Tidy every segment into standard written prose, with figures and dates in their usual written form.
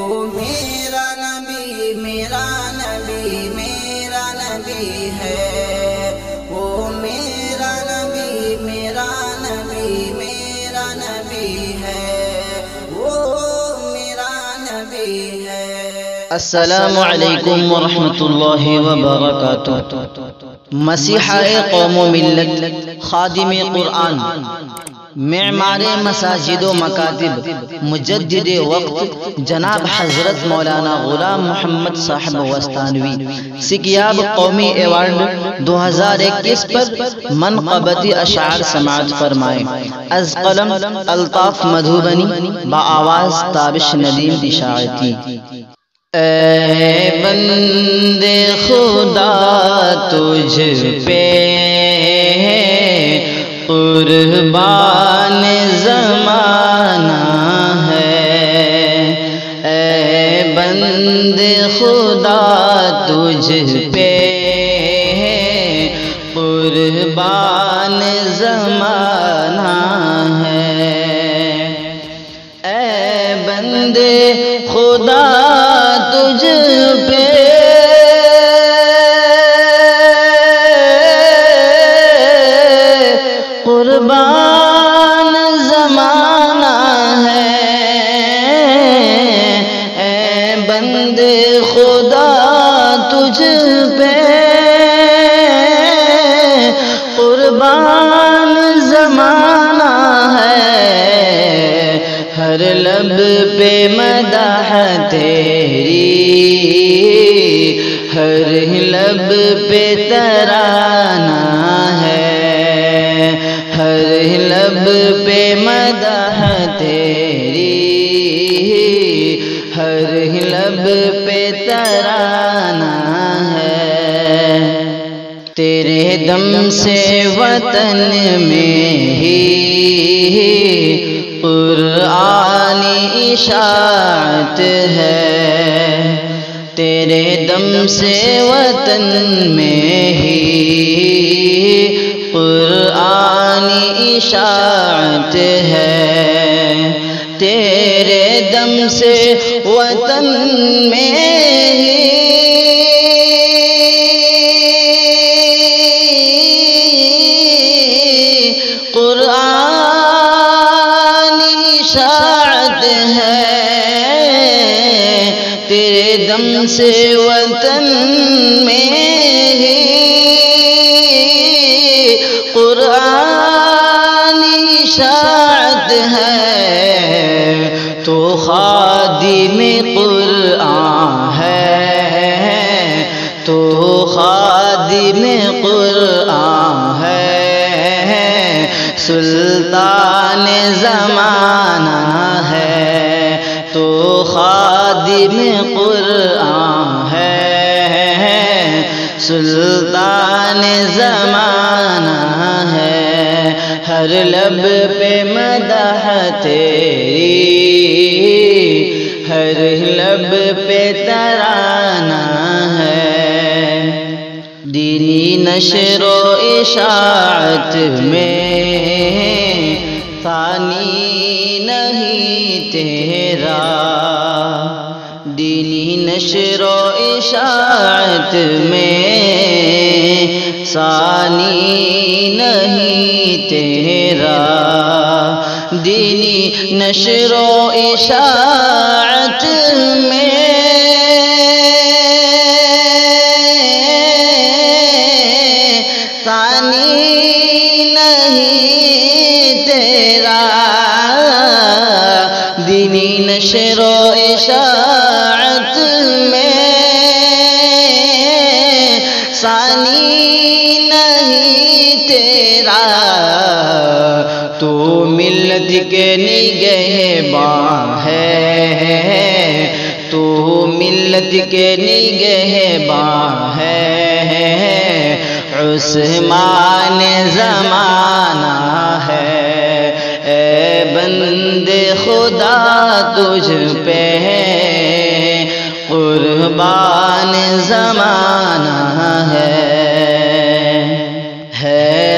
میرا نبی میرا نبی میرا نبی ہے، وہ میرا نبی میرا نبی میرا نبی ہے، وہ میرا نبی ہے۔ السلام علیکم ورحمۃ اللہ وبرکاتہ۔ مسیحا قوم و ملت، خادم قرآن، معمار مساجد و مکاتب، مجدد وقت جناب حضرت مولانا غلام محمد صاحب وستانوی سکیاب قومی ایوارڈ 2021 پر منقبتی اشعار سماعت فرمائیں۔ از قلم الطاف مدھوبنی، بآواز تابش ندیم اشاعتی۔ اے بندے خدا تجھ پہ قربان زمانہ ہے، اے بندے خدا تجھ پہ قربان زمانہ ہے، اے بندے خدا تجھ پہ قربان زمانہ ہے، اے بندے خدا تجھ پہ قربان زمانہ ہے، ہر لب پہ مدح تیری، ہر لب پہ ترانہ ہے، ہر لب پہ مدح تیری، ہر لب پہ ترانہ ہے، تیرے دم سے وطن میں ہی قرآنی اشاعت ہے، تیرے دم سے وطن میں ہی قرآنی اشاعت ہے، تیرے دم سے وطن میں ہی اشاعت ہے، تیرے دم سے وطن میں ہی قرآنی اشاعت ہے، تو خادم قرآن ہے، تو خادم قرآن ہے، سلطان زمانہ ہے، تو خادم قرآن ہے، سلطان زمانہ ہے، ہر لب پہ مدح تیری، ہر لب پہ ترانہ ہے، دینی نشر و اشاعت میں ثانی نہیں تیرا، دینی نشر و اشاعت میں ثانی نہیں تیرا، دینی نشر و اشاعت میں ثانی نہیں تیرا، دینی نشر و اشاعت میں ثانی نہیں تیرا، تو ملت کے نگہباں ہے، تو ملت کے نگہباں ہے، عثمان زمانہ ہے، اے بندے خدا تجھ پہ قربان زمانہ ہے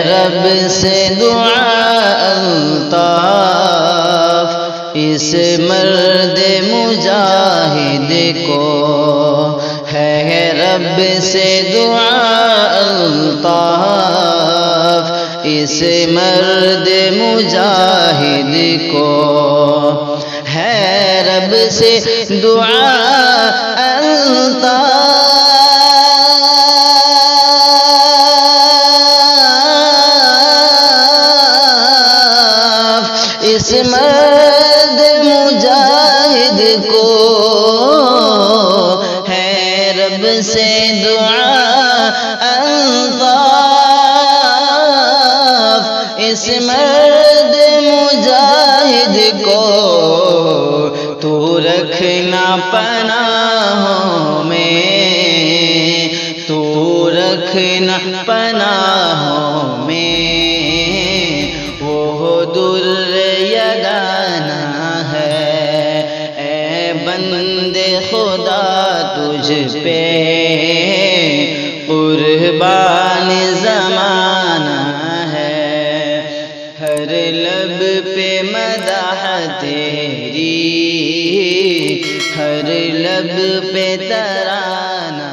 رب سے دعا الطاف اس مرد مجاہد کو ہے رب سے دعا الطاف، اس مرد مجاہد کو ہے رب سے دعا الطاف، اس مرد مجاہد کو ہے رب سے دعا الطاف، اس مرد مجاہد کو تو رکھنا پناہوں میں، تو رکھنا پناہوں میں، وہ در یگانہ ہے، اے بندے خدا تجھ پہ قربان زمانہ ہے، ہر لب پہ مدح تیری، ہر لب پہ ترانہ